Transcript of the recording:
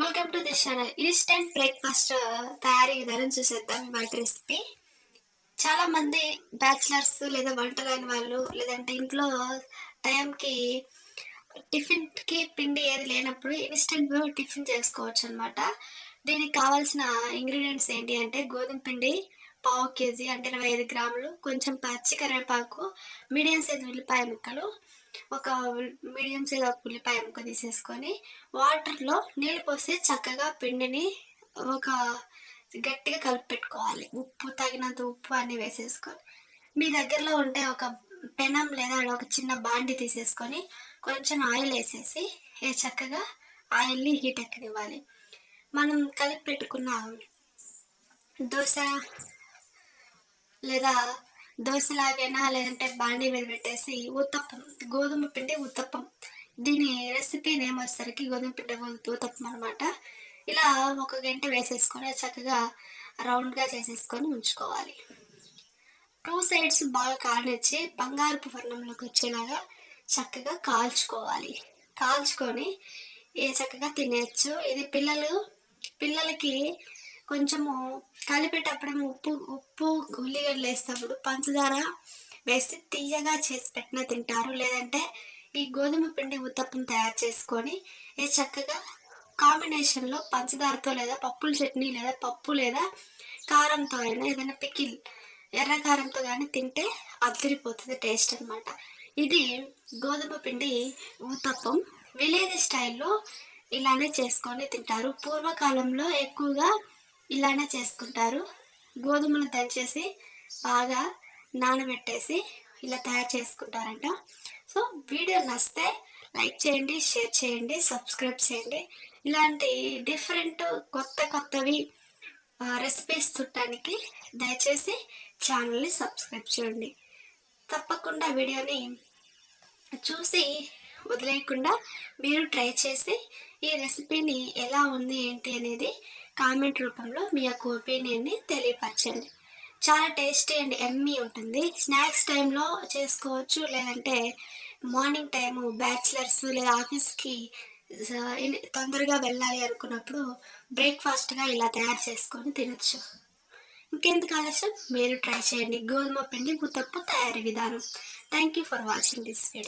Welcome to this channel. Instant breakfast తయారీ విధానం చూసేద్దాం. వాటి రెసిపీ చాలా మంది బ్యాచిలర్స్ లేదా వంట రాని వాళ్ళు లేదంటే ఇంట్లో టైంకి టిఫిన్కి పిండి ఏది లేనప్పుడు ఇన్స్టెంట్ టిఫిన్ చేసుకోవచ్చు అనమాట. దీనికి కావాల్సిన ఇంగ్రీడియంట్స్ ఏంటి అంటే గోధుమ పిండి పావు కేజీ అంటే 25 గ్రాములు, కొంచెం పచ్చి కరివేపాకు, మీడియం సైజ్ ఉల్లిపాయ ముక్కలు, ఒక మీడియం సైజ్ ఒక ఉల్లిపాయ ముక్క తీసేసుకొని వాటర్లో నీళ్ళు పోసి చక్కగా పిండిని ఒక గట్టిగా కలిపి పెట్టుకోవాలి. ఉప్పు తగినంత ఉప్పు అన్నీ వేసేసుకొని మీ దగ్గరలో ఉంటే ఒక పెనం లేదా ఒక చిన్న బాండి తీసేసుకొని కొంచెం ఆయిల్ వేసేసి చక్కగా ఆయిల్ని హీట్ ఎక్కనివ్వాలి. మనం కలిపి పెట్టుకున్న దోశ లేదా దోశలాగైనా లేదంటే బాండీ మీద పెట్టేసి ఉత్తప్పం, గోధుమ పిండి ఉత్తప్పం, దీని రెసిపీ నేమ్ వచ్చేసరికి గోధుమ పిండి ఉత్తప్పం అనమాట. ఇలా ఒక గంట వేసేసుకొని చక్కగా రౌండ్గా చేసేసుకొని ఉంచుకోవాలి. 2 సైడ్స్ బాగా కానిచ్చి బంగారపు వర్ణంలోకి వచ్చేలాగా చక్కగా కాల్చుకోవాలి. కాల్చుకొని చక్కగా తినేయచ్చు. ఇది పిల్లలకి కొంచెము కలిపేటప్పుడు ఉప్పు ఉప్పు ఉల్లిగడ్డలు వేసేటప్పుడు పంచదార వేసి తీయగా చేసి పెట్టిన తింటారు. లేదంటే ఈ గోధుమ పిండి ఉత్తప్పం తయారు చేసుకొని చక్కగా కాంబినేషన్లో పంచదారతో లేదా పప్పుల చట్నీ లేదా పప్పు లేదా కారంతో అయినా ఏదైనా పికిల్ ఎర్ర కారంతో కానీ తింటే అదిరిపోతుంది టేస్ట్ అనమాట. ఇది గోధుమ పిండి ఊతప్పం. విలేజ్ స్టైల్లో ఇలానే చేసుకొని తింటారు. పూర్వకాలంలో ఎక్కువగా ఇలానే చేసుకుంటారు. గోధుమలు దంచేసి బాగా నానబెట్టేసి ఇలా తయారు చేసుకుంటారంట. సో వీడియో నచ్చితే లైక్ చేయండి, షేర్ చేయండి, సబ్స్క్రైబ్ చేయండి. ఇలాంటి డిఫరెంట్ కొత్తవి రెసిపీస్ చూడటానికి దయచేసి ఛానల్ని సబ్స్క్రైబ్ చేయండి. తప్పకుండా వీడియోని చూసి వదిలేయకుండా మీరు ట్రై చేసి ఈ రెసిపీని ఎలా ఉంది ఏంటి అనేది కామెంట్ రూపంలో మీ యొక్క ఒపీనియన్ని తెలియపరచండి. చాలా టేస్టీ అండ్ ఎమ్మీ ఉంటుంది. స్నాక్స్ టైంలో చేసుకోవచ్చు, లేదంటే మార్నింగ్ టైము బ్యాచిలర్స్ లేదా ఆఫీస్కి తొందరగా వెళ్ళాలి అనుకున్నప్పుడు బ్రేక్ఫాస్ట్గా ఇలా తయారు చేసుకొని తినచ్చు. ఇంకెందుకు ఆలస్యం, మీరు ట్రై చేయండి గోధుమ పిండి ఉత్తప్పం తయారీ విధానం. Thank you for watching this video.